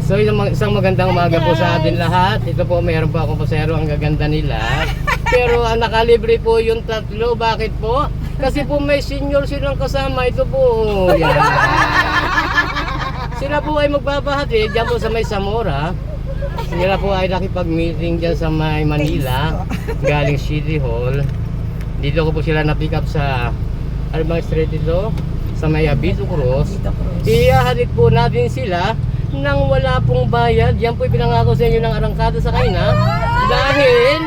So isang magandang umaga po sa atin lahat. Ito po mayroon po akong pasero, ang gaganda nila. Pero ang nakalibre po yung tatlo. Bakit po? Kasi po may senior silang kasama. Ito po. Yan. Sila po ay magbabahatid dyan po sa may Zamora. Sila po ay nakipag-meeting dyan sa may Manila. Galing City Hall. Dito ko po sila na-pick up sa ano bang street ito? Sa may Abito Cruz. Ihahatid po natin sila nang wala pong bayad. Yan po pinangako sa inyo ng arangkada sa kaina. Dahil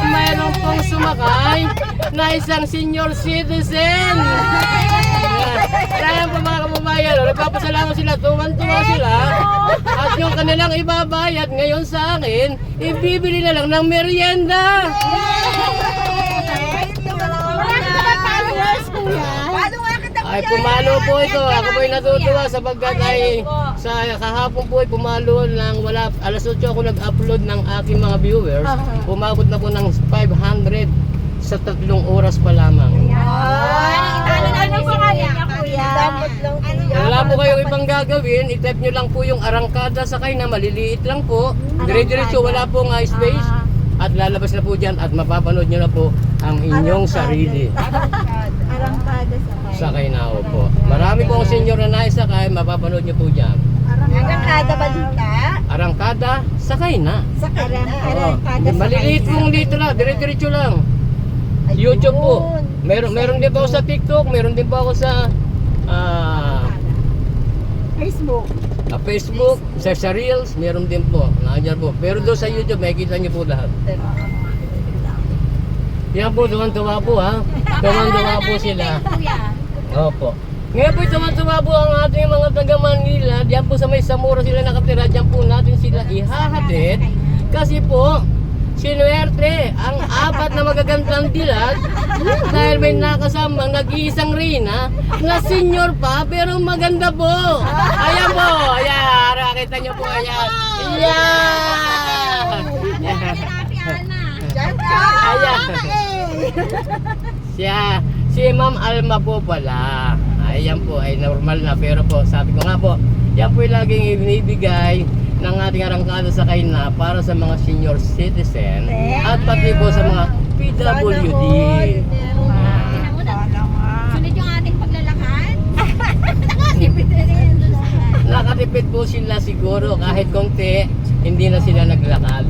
mayroon pong sumakay na isang senior citizen. Kaya po mga kababayan, nagpapasalamat sila, tuwan-tuwa sila. At yung kanilang ibabayad ngayon sa akin, ibibili na lang ng merienda. Ay pumalo po ito. Ako po ay natutuwa sapagkat ay sa kahapon po ay pumalo ng wala alas 8 ako nag-upload ng aking mga viewers. Umabot na po ng 500 sa 3 oras pa lamang. Ano po kaya, kuya? Wala po kayong ibang gagawin, i-type nyo lang po yung arangkada sakay na maliliit lang po. Dire-diretso wala pong space. At lalabas na po dyan at mapapanood nyo na po ang inyong sarili. Arangkada Sakay na ako po. Marami po ang senior na naisakay, mapapanood nyo po dyan. Arangkada ba dito? Arangkada, sakay na. Arangkada Maliliit pong dito na, dire-diretso lang. YouTube po. Meron din po ako sa TikTok, meron din po ako sa Facebook, sa Reels, meron din po. Nandiyan po. Pero doon sa YouTube, makikita nyo po lahat. Yan po, tuwan-tuwa po ha. Tuwan-tuwa po sila. Opo. Ngayon po, tuwan-tuwa po ang ating mga taga Manila. Diyan po sa may Zamora sila nakatira. Diyan po natin sila ihahatid. Kasi po, sinuwerte ang 4 na magagandang dilag dahil may nakasamang nag-iisang reyna na senior pa pero maganda po. Ayan po. Ayan. Nakita nyo po. Ayan. Ayan. Ayan. Si Ma'am Alma po pala. Ayan po ay normal na pero po sabi ko nga po, yan po yung laging ibinibigay ng ating arangkada sa kaina para sa mga senior citizen at pati po sa mga PWD. Sunod yung ating paglalakad. Nakatipid na rin doon sa Nakatipid po sila siguro kahit konti, hindi na sila naglakad.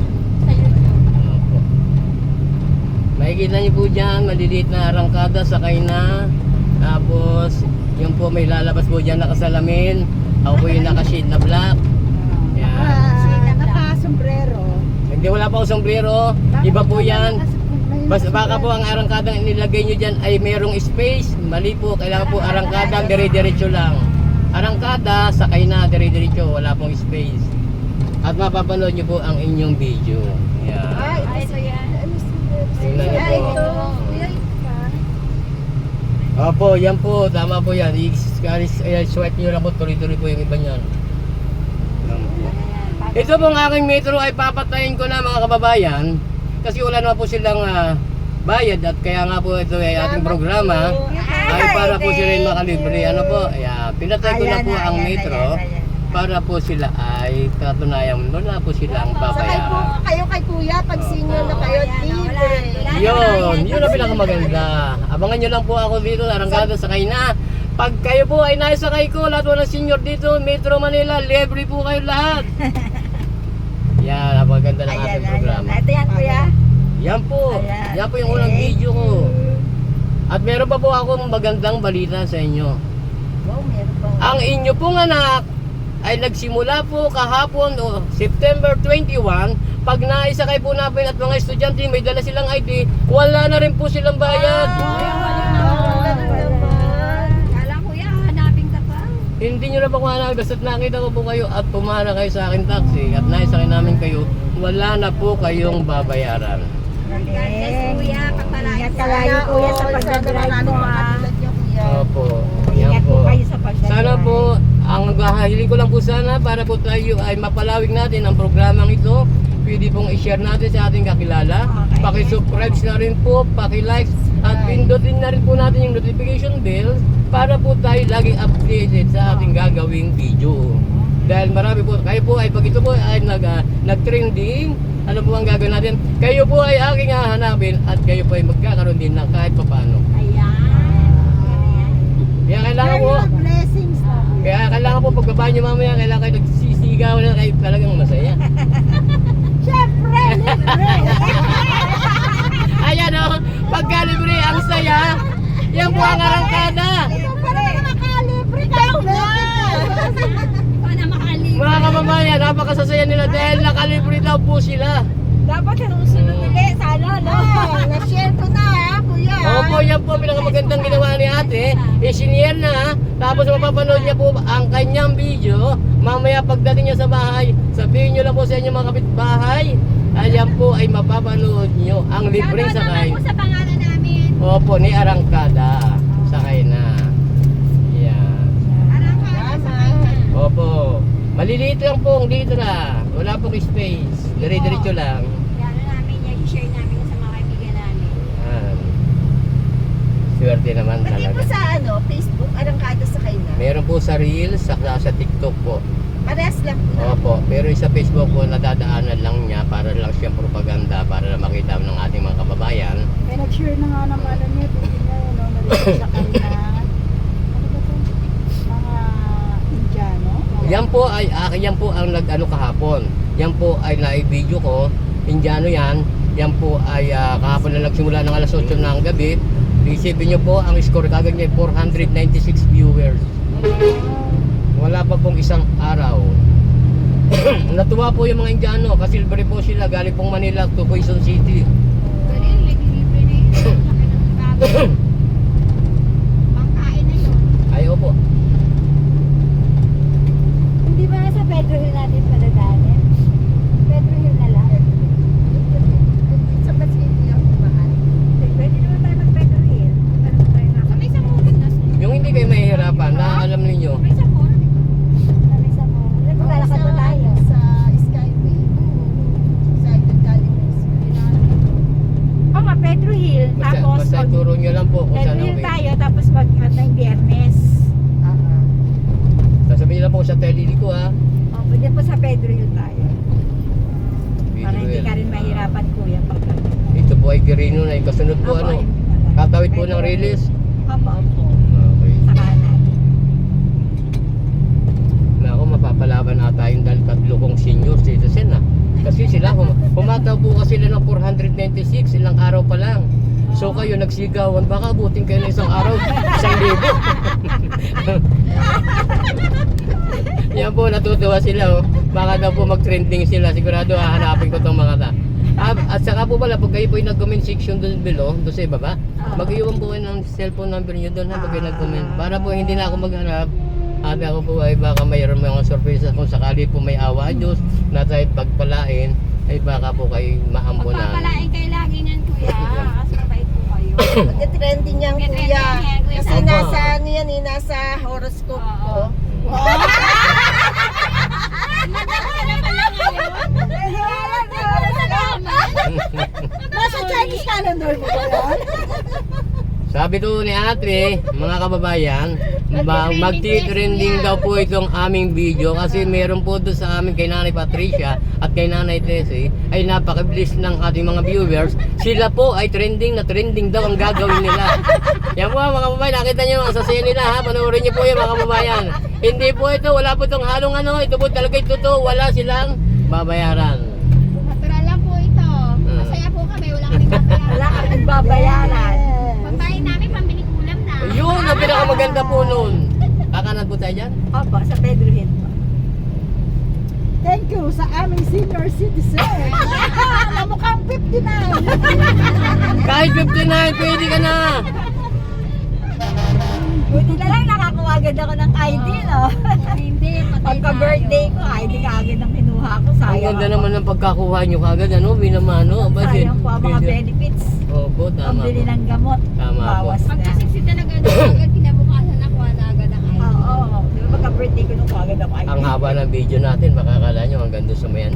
Makikita niyo po dyan, maliliit na arangkada sa kaina. Tapos, yung po may lalabas po dyan nakasalamin. Ako po yung nakashade na black. naka-sombrero. Hindi, wala pa ako sombrero. Iba po yan. Baka po ang arangkadang inilagay nyo dyan ay merong space. Mali po, kailangan po arangkadang dire-diretso lang. Arangkada, sakay na, dire-diretso, wala pong space. At mapapanood nyo po ang inyong video. Yan. Ito yan. Tingnan nyo po. Ito. Opo, yan po, tama po yan. I-swipe nyo lang po, tuloy-tuloy po yung iba nyan. Ito pong aking metro ay papatayin ko na mga kababayan. Kasi wala naman po silang bayad at kaya nga po ito ay ating programa ay para po sila yung makalibre. Ano po, pinatay ko na po ang metro para po sila ay katunayan wala po silang babayaran. Kayo kay kuya, pag senior na kayo, libre. Yun ang pinakamaganda. Abangan nyo lang po ako dito sa arangkada sa kaina. Pag kayo po ay naisakay ko, lahat po ng senior dito, Metro Manila, libre po kayo lahat. Yan, napaganda ng ating programa. Ito yan kuya. Yan po. Yan po yung unang video ko. At meron pa po akong magandang balita sa inyo. Wow, meron pa. Ang inyo pong anak ay nagsimula po kahapon o September 21. Pag naisakay po namin at mga estudyante may dala silang ID, wala na rin po silang bayad. Kala kuya, hanapin ka pa. Hindi nyo na pa kung hanapin. Basta't nakita ko po kayo at pumara kayo sa akin taxi at naisakay namin kayo, wala na po kayong babayaran. Kuya, pagpalain ka layo kuya sa pagdadrive mo ha. Opo, yan po. Sana po, ang hiling ko lang po sana para po tayo ay mapalawig natin ang programang ito. Pwede pong i-share natin sa ating kakilala. Paki-subscribe na rin po, paki-like at pindutin na rin po natin yung notification bell para po tayo laging updated sa ating gagawing video. Dahil marami po, kayo po ay pag ito po ay nag-trending, ano po ang gagawin natin? Kayo po ay aking hahanapin at kayo po ay magkakaroon din ng kahit papaano. Ayan. Kaya kailangan po, Blessings na. kaya kailangan po pagbaba nyo mamaya, kailangan kayo nagsisigaw na kayo talagang masaya. Siyempre, libre. Ayan o, pagkalibre ang saya, yan po ang arangkada. Ikaw pa naman nakalibre ka. Ikaw na makalibre. Mga kababayan, napakasasaya nila dahil nakalibre daw po sila. Dapat yung sunod ulit, sana, no? Na-share ko na, ha, kuya. Opo, yan po pinakamagandang ginawa ni ate. Isinare na, tapos mapapanood niya po ang kanyang video. Mamaya pagdating niya sa bahay, sabihin niyo lang po sa inyong mga kapitbahay. Ayan po ay mapapanood niyo ang libreng Shoutout sakay. naman po sa pangalan namin. Opo, ni Arangkada. Sakay na. Yan. Arangkada sakay na. Opo. Maliliit lang po, dito na. Wala pong space. Dire-diretso lang. Yan namin yan, i-share namin sa mga kaibigan namin. Yan. Swerte naman Pati po talaga. sa Facebook, Arangkada sakay na. Meron po sa Reels, sa TikTok po. Parehas lang po. Opo, pero yung sa Facebook po nadadaanan lang niya para lang siyang propaganda para lang makita ng ating mga kababayan. May nag-share na nga ng ano niya, pwede na yun, no? Nalilip sa kanya. Ano ba ito? Mga Indiano? Yan po ay yan po ang nag-ano kahapon. Yan po ay na-video ko. Indiano yan. Yan po ay kahapon na nagsimula ng alas 8 ng gabi. Isipin niyo po ang score kagad niya ay 496 viewers. Wala pa pong isang araw. Natuwa po yung mga Indiano kasi libre po sila galing pong Manila to Quezon City. Pwede yung libre na yun. Laki ng bago. Pangkain na yun. Ay opo. Hindi ba sa Pedro Hill natin madadaanin? Pedro Hill na lang? Sa Basili yung mahal. Pwede naman tayo mag-Pedro Hill. Ano tayo na? Sa may samunin na. Yung hindi kayo mahihirapan na alam niyo. May sapon. Kami sa mo. Naglalakad ba tayo? Sa Skyway. Sa Galing. Oo nga, Pedro Hill. Tapos Basta turo niyo lang po kung Pedro saan Hill okay. tayo, tapos ng Biyernes. Sasabihin niyo lang po sa telili ko ha. O, pwede po sa Pedro Hill tayo. Para Video hindi yan. ka rin mahirapan, kuya. Pag Ito po ay Quirino na yung kasunod po Opo, ano. ayun. Katawid po ng Pedro release. Hill. Opo, opo. Okay. Sa kanan. Nako, mapapalaban ata yung dahil tatlo kong senior citizen ah. Kasi sila, humataw po kasi sila ng 496, ilang araw pa lang. So kayo nagsigawan, baka abutin kayo ng isang araw, 1,000. Yan po, natutuwa sila oh. Baka daw po mag-trending sila, sigurado hahanapin ko itong mga ta. At saka po pala, pag kayo po yung nag-comment section doon below, doon sa ibaba, mag-iwan po kayo ng cellphone number nyo doon ha, pag kayo nag-comment. Para po hindi na ako maghanap. At ako po ay baka mayroon mga surprise kung sakali po may awa Diyos na tayo pagpalain, ay baka po kayo maambunan. Magpapalain kayo lagi niyan, kuya. Kasi mabait po kayo. Mag-trending yan, Mag-trending kuya. yan, kuya. Kasi Opo. nasa ano yan eh, nasa horoscope ko. Nasa Chinese calendar mo ba yan? Sabi to ni ate, mga kababayan, magti-trending daw po itong aming video kasi meron po doon sa amin kay Nanay Patricia at kay Nanay Tessie ay napakabilis ng ating mga viewers. Sila po ay trending na trending daw ang gagawin nila. Yan po mga kababayan, nakita nyo ang sasaya nila ha, panoorin nyo po yan mga kababayan. Hindi po ito, wala po itong halong ano, ito po talaga ito to, wala silang babayaran. Natural lang po ito. Masaya po kami, wala kaming babayaran. Wala kang nagbabayaran. Pambahin namin, pambiling ulam na. Yun ang pinakamaganda po nun. Kakanat po tayo dyan? Opo, sa Pedro Hill po. Thank you sa aming senior citizen. Na mukhang 59. Kahit 59, pwede ka na. Buti na lang nakakuha agad ako ng ID, no? Hindi, patay Pagka-birthday ko, ID ka agad ang kinuha ko. Ang Sayang ganda ako. naman ng pagkakuha nyo kagad, ano? Binamano. Sayang po ang mga benefits. Opo, tama Pambili po. ng gamot. Tama po. Bawas na. Pagkasiksi talaga na agad, kinabukasan nakuha na agad ang ID. Oo. Di ba pagka-birthday ko nung agad ako ID? Ang haba ng video natin, makakala nyo hanggang doon sumayan.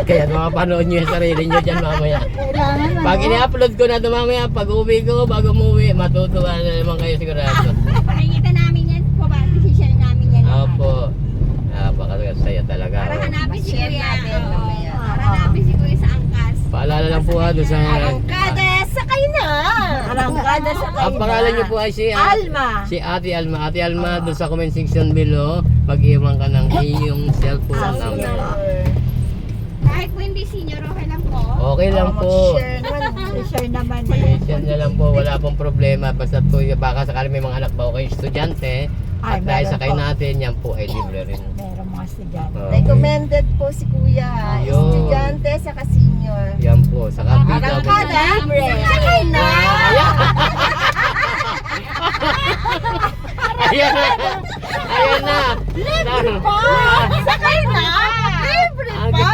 Kaya makapanood nyo yung sarili nyo dyan mamaya. Kailangan na. Pag ini-upload ko na ito mamaya, pag uwi ko, bago umuwi, matutuwa na naman kayo sigurado. Pakikita namin yan po ba? Decision namin yan. Opo. doon sa... Arangkada, sakay na! Arangkada, sakay na! Ang pangalan niyo po ay si Alma! Si Ate Alma. Ate Alma, doon sa comment section below, mag-iwan ka ng iyong cellphone number. Kahit po hindi senior, okay lang po. Okay lang po. Share naman Yan na lang po, wala pong problema. Basta po, baka sakali may mga anak ba o kayo estudyante, at dahil sakay natin, yan po ay libre rin. Meron mga estudyante. Oo. Recommended po si Kuya. Yun. Estudyante saka senior. Yan po, sa kapita. Arangkada, libre! Sakay na! Ayan na! Ayan na! Libre pa! Sakay na! Libre pa!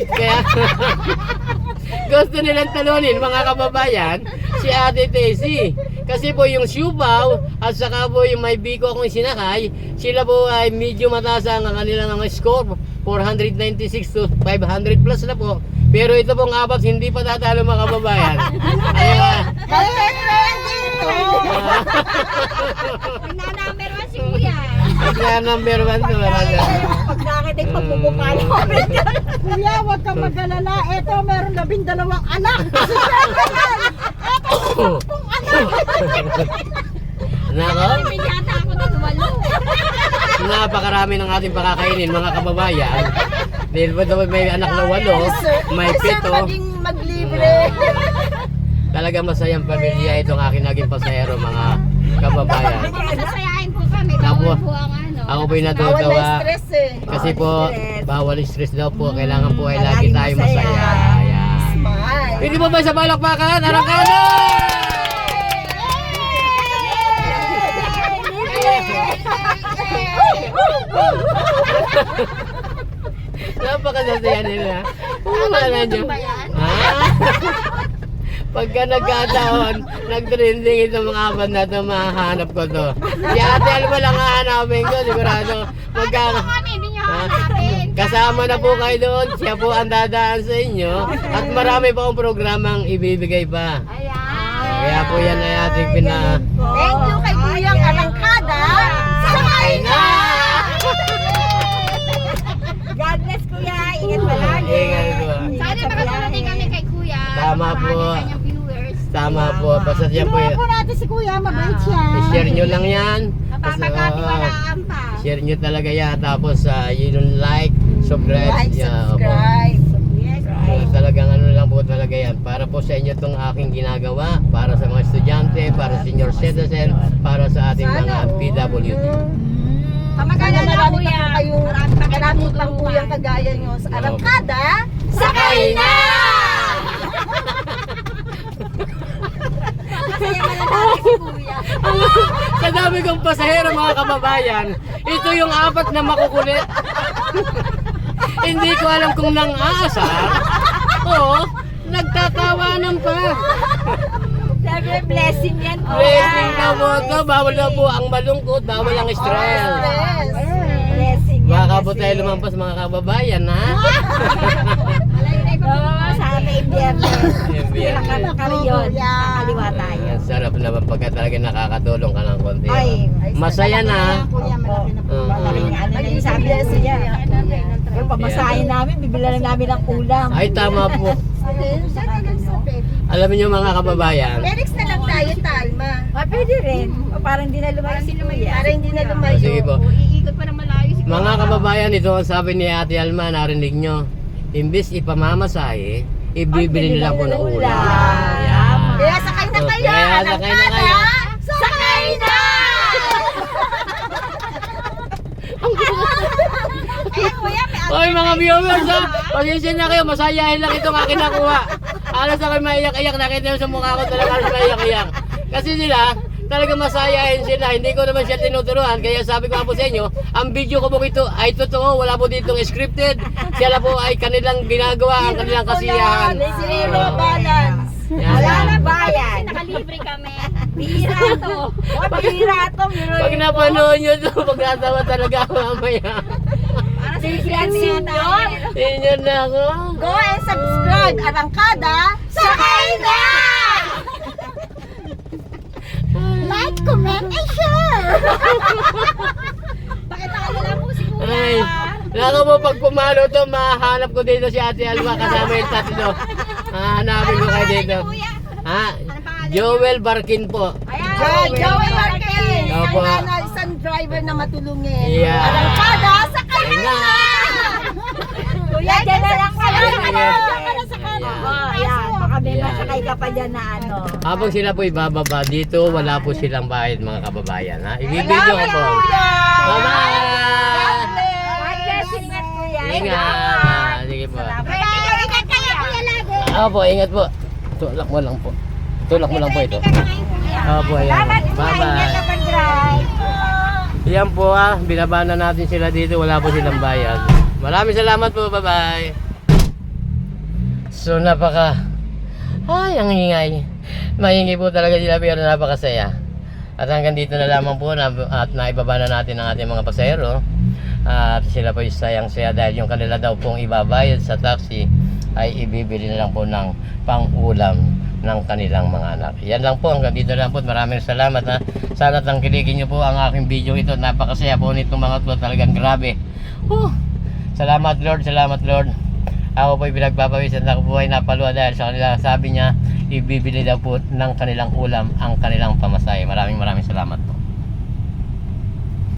Kaya gusto nilang talunin mga kababayan si Ate Tessie. Kasi po yung Siubaw at saka po yung may biko akong sinakay, sila po ay medyo mataas ang kanilang mga score, 496 to 500 plus na po. Pero ito pong apat hindi pa tatalo mga kababayan. Ayan. Nagna-number 1 si Kuya. Kaya number 1 to. Pag nakita yung pagpupukalo ulit yan. Kuya, huwag kang mag-alala. Eto, meron 12 anak. Nako, May yata ako na dumalo. napakarami ng ating pakakainin mga kababayan. Dahil po daw may anak na 8, may 7. Maging maglibre. Talagang masayang pamilya itong aking naging pasahero mga kababayan. Sasayahin po kami. Tapos, Bawal po ang ano. Ako po'y Bawal na natutuwa stress eh. kasi po bawal stress daw po. Kailangan po ay lagi tayo masaya. Ayan. Smile. Hindi mo ba sa balakbakan? Arangkada! Napakasasaya nila. Wala nyo. Ha? Pagka nagkataon, nag-trending itong mga apat na ito, mahanap ko to. Si Ate Alma lang hahanapin ko, sigurado. Magkano? Kami, hindi niyo Ha? hanapin. Kasama na po kayo doon, siya po ang dadaan sa inyo. At marami pa akong programang ibibigay pa. Ayan. Kaya po yan ay ating pina... Thank you kay Kuyang Arangkada. Sakay na! God bless, Kuya. Ingat palagi. Ingat po. Sana makatulong kami kay Kuya. Tama po. Marami kanyang viewers. Tama po, basta yan po. Tulungan po natin si Kuya. Mabait siya. I-share nyo lang yan. Mapapagkatiwalaan pa. Share nyo talaga yan. Tapos yun like, subscribe. Like, Yeah, opo. subscribe. Talagang ano lang po talaga yan. Para po sa inyo itong aking ginagawa. Para sa mga estudyante, para sa senior citizen, para sa ating mga PWD. Kamagana na Marami Kuya. pa kayong marami pang Kuyang kagaya nyo sa Arangkada. Sakay na! Masaya na natin si Kuya. Sa dami kong pasahero mga kababayan, ito yung apat na makukulit. Hindi ko alam kung nang aasar o nagtatawanan pa. Siyempre, blessing yan, Kuya. Blessing na po ito. Bawal na po ang malungkot, bawal ang stress. Blessing yan. Baka po tayo lumampas mga kababayan, ha? Oo, sana i-biyernes. Biyernes. Nakakariyon. Nakaliwa tayo. Ang sarap naman pagka talaga nakakatulong ka ng konti. Ay, Masaya na. Kuya, malaki na po. Oo. Malaking ano na yung sabi niya siya. Pero pamasahin namin, bibila lang namin ng ulam. Ay, tama po. Alam niyo mga kababayan, Felix na lang tayo, Talma. Ah, pwede rin. O, parang hindi na lumayo si Kuya. Para hindi na oh, lumayo. sige po. Iikot pa ng malayo si Kuya. Mga kababayan, ito ang sabi ni Ate Alma, narinig nyo. Imbis ipamamasahe, ibibili nila ko ng ulam. Ayan. Kaya sakay na kayo. Kaya sakay na kayo. Sakay na! Ayan Kuya, may Oy mga viewers ha, pasensya na kayo, masayahin lang itong akin nakuha. Alas ako maiyak-iyak, nakita nyo sa mukha ko talaga alas maiyak-iyak. Kasi sila, talaga masayahin sila, hindi ko naman siya tinuturuan. Kaya sabi ko nga po sa inyo, ang video ko po ito ay totoo, wala po ditong scripted. Sila po ay kanilang ginagawa, ang kanilang kasiyahan. Zero balance. Yan. Wala na bayan. nakalibre kami. Bihira to. O, bihira to. Pag napanood nyo ito, magkatawa talaga ako mamaya. Para sa Senior. Senior na ako. Go and subscribe. Arangkada. Sakay na! Like, comment, and share! Pakita ka na lang po si Kuya. Ay, Ako po pag pumalo to, mahanap ko dito si Ate Alma kasama yung tatlo. Hanapin ko kayo dito. Ha? Joel Barkin po. Joey Marquez. Opo. Isang driver na matulungin. Yeah. Arangkada sa Ayun na. Kuya, dyan na lang kayo. Yeah. Ayan, baka may Yan. masakay ka pa dyan na ano. Habang sila po ibababa dito, wala po silang bayad mga kababayan. Ha? Ibibidyo ko po. Bye-bye! God bless, ingat kuya. Ingat! Sige po. Ingat kayo, kuya, lagi. Opo, ingat po. Tulak mo lang po. Tulak mo lang po ito. Opo, ayan. Salamat kuya, ingat Bye-bye. na pag-drive. Yan po binaba na natin sila dito, wala po silang bayad. Maraming salamat po, bye-bye. So ay ang ingay. Maingay po talaga sila pero napakasaya. At hanggang dito na lamang po at naibaba na natin ang ating mga pasahero. At sila po sayang-saya dahil yung kanila daw pong ibabayad sa taxi ay ibibili na lang po ng pang-ulam ng kanilang mga anak. Yan lang po, hanggang dito lang po. Maraming salamat ha. Sana tangkilikin nyo po ang aking video ito. Napakasaya po nitong mga ito. Talagang grabe. Salamat Lord, salamat Lord. Ako po'y pinagpapawisan, ako po ay napaluwa dahil sa kanila. Sabi niya, ibibili daw po ng kanilang ulam ang kanilang pamasahe. Maraming salamat po.